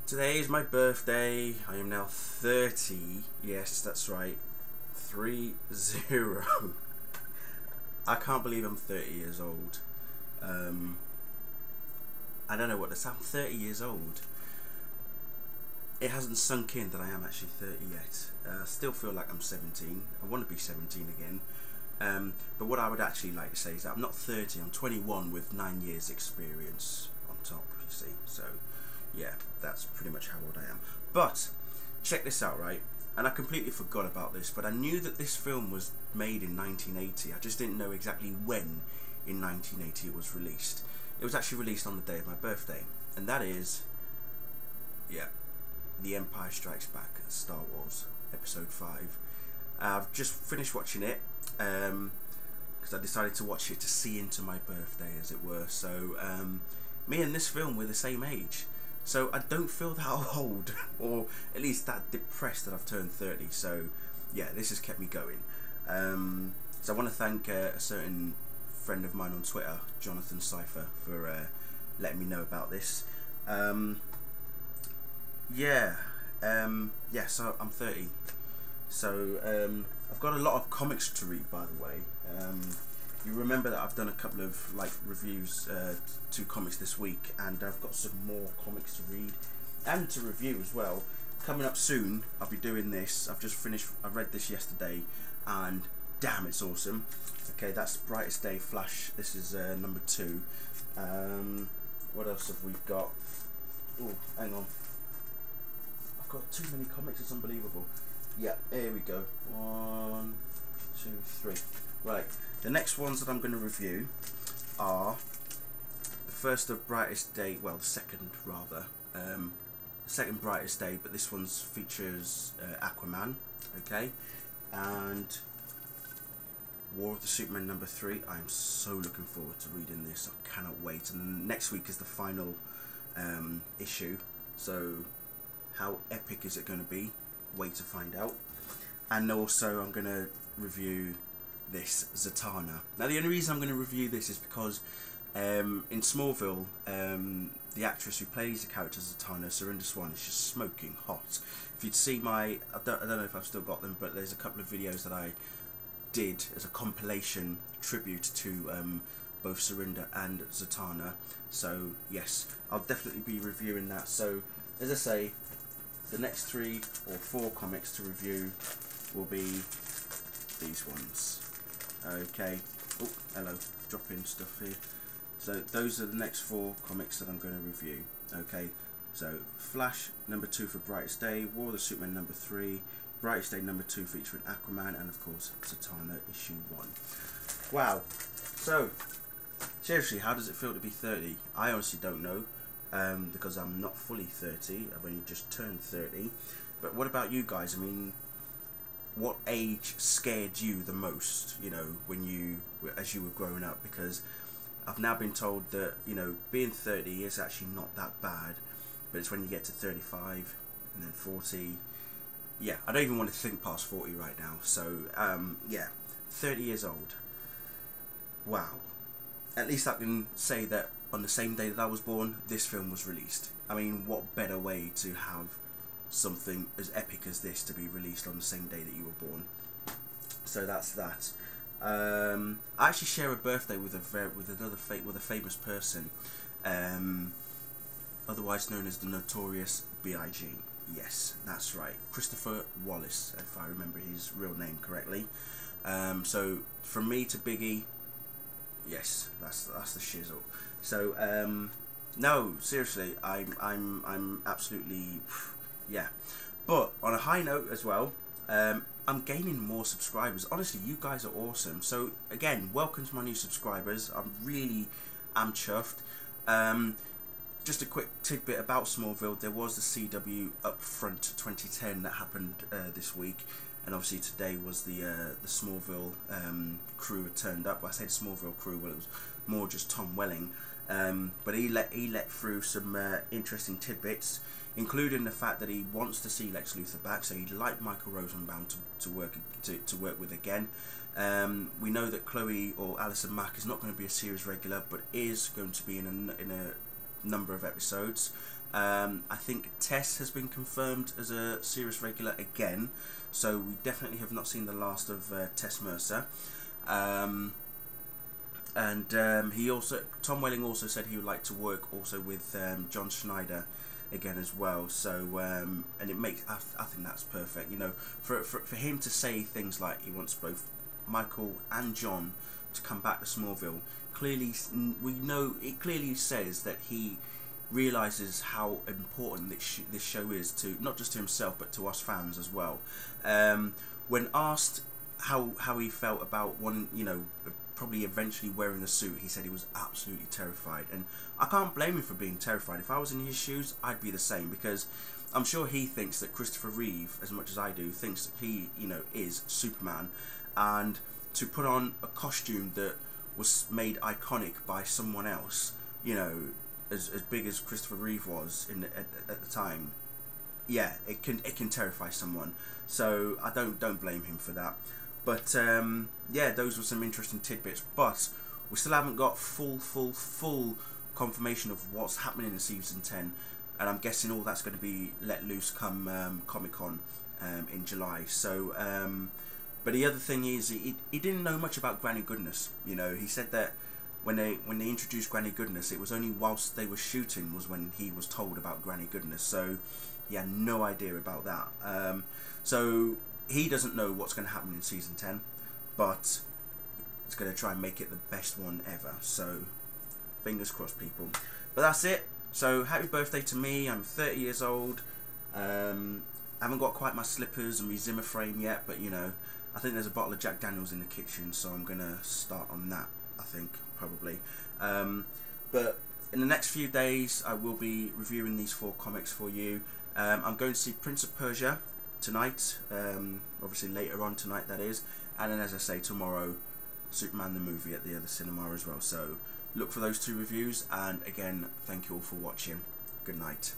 Today is my birthday. I am now 30. Yes, that's right. 30. I can't believe I'm 30 years old. I don't know what to say. I'm 30 years old. It hasn't sunk in that I am actually 30 yet. I still feel like I'm 17. I want to be 17 again. But what I would actually like to say is that I'm not 30. I'm 21 with 9 years experience on top, you see. So yeah, that's pretty much how old I am. But check this out, right? And I completely forgot about this, but I knew that this film was made in 1980. I just didn't know exactly when in 1980 it was released. It was actually released on the day of my birthday, and that is, yeah, The Empire Strikes Back, Star Wars, Episode 5. I've just finished watching it, because I decided to watch it to see into my birthday, as it were. So me and this film were the same age. So I don't feel that old, or at least that depressed that I've turned 30. So yeah, this has kept me going. So I want to thank a certain friend of mine on Twitter, Jonathan Cypher, for letting me know about this. So I'm 30. So I've got a lot of comics to read, by the way. You remember that I've done a couple of reviews to comics this week, and I've got some more comics to read and to review as well. Coming up soon, I'll be doing this. I read this yesterday, and damn, it's awesome. Okay, that's Brightest Day Flash. This is number 2. What else have we got? Oh, hang on. I've got too many comics, it's unbelievable. Yeah, here we go. 1, 2, 3. Right, the next ones that I'm going to review are the first of Brightest Day, well, the second rather, the second Brightest Day, but this one features Aquaman, okay, and War of the Superman number 3. I'm so looking forward to reading this. I cannot wait. And then next week is the final issue, so how epic is it going to be? Wait to find out. And also I'm going to review this, Zatanna. Now the only reason I'm going to review this is because in Smallville, the actress who plays the character Zatanna, Surinder Swan, is just smoking hot. If you'd see I don't know if I've still got them, but there's a couple of videos that I did as a compilation tribute to both Surinder and Zatanna. So yes, I'll definitely be reviewing that. So as I say, the next 3 or 4 comics to review will be these ones. Okay. Oh, hello. Dropping stuff here. So those are the next 4 comics that I'm going to review. Okay. So Flash number 2 for Brightest Day, War of the Superman number 3, Brightest Day number 2 featuring Aquaman, and of course Zatanna issue 1. Wow. So seriously, how does it feel to be 30? I honestly don't know. Because I'm not fully 30, I've only just turned 30. But what about you guys? I mean, what age scared you the most, as you were growing up? Because I've now been told that, being 30 is actually not that bad, but it's when you get to 35 and then 40. Yeah, I don't even want to think past 40 right now. So, 30 years old. Wow. At least I can say that on the same day that I was born, this film was released. I mean, what better way to have something as epic as this to be released on the same day that you were born? So that's that. I actually share a birthday with a famous person, otherwise known as the Notorious B.I.G. Yes, that's right, Christopher Wallace, if I remember his real name correctly. So from me to Biggie, yes, that's the shizzle. So no, seriously, I'm absolutely, yeah. But on a high note as well, I'm gaining more subscribers. Honestly, you guys are awesome. So again, welcome to my new subscribers. I'm chuffed. Just a quick tidbit about Smallville. There was the CW Upfront 2010 that happened this week. And obviously today was the Smallville crew had turned up. Well, I said Smallville crew, well it was more just Tom Welling. But he let through some interesting tidbits, including the fact that he wants to see Lex Luthor back, so he'd like Michael Rosenbaum to work with again. We know that Chloe or Alison Mack is not going to be a series regular, but is going to be in a number of episodes. I think Tess has been confirmed as a series regular again, so we definitely have not seen the last of Tess Mercer. Tom Welling also said he would like to work also with John Schneider again as well. So and it makes, I think that's perfect. You know, for him to say things like he wants both Michael and John to come back to Smallville, clearly we know it clearly says that he realizes how important this show is to not just to himself but to us fans as well. When asked how he felt about probably eventually wearing the suit, he said he was absolutely terrified, and I can't blame him for being terrified. If I was in his shoes, I'd be the same, because I'm sure he thinks that Christopher Reeve, as much as I do, thinks that he is Superman, and to put on a costume that was made iconic by someone else, as big as Christopher Reeve was at the time, yeah, it can terrify someone. So I don't blame him for that. But yeah, those were some interesting tidbits. But we still haven't got full confirmation of what's happening in season 10, and I'm guessing all that's going to be let loose come Comic-Con in July. So, but the other thing is, he didn't know much about Granny Goodness. He said that when they introduced Granny Goodness, it was only whilst they were shooting was when he was told about Granny Goodness. So he had no idea about that. So he doesn't know what's going to happen in season 10, but he's going to try and make it the best one ever. So fingers crossed, people. But that's it. So happy birthday to me. I'm 30 years old. I haven't got quite my slippers and my Zimmer frame yet, but I think there's a bottle of Jack Daniels in the kitchen, so I'm going to start on that, I think, probably. But in the next few days, I will be reviewing these 4 comics for you. I'm going to see Prince of Persia tonight, obviously later on tonight, that is, and then, as I say, tomorrow, Superman the movie at the other cinema as well. So look for those 2 reviews, and again, thank you all for watching. Good night.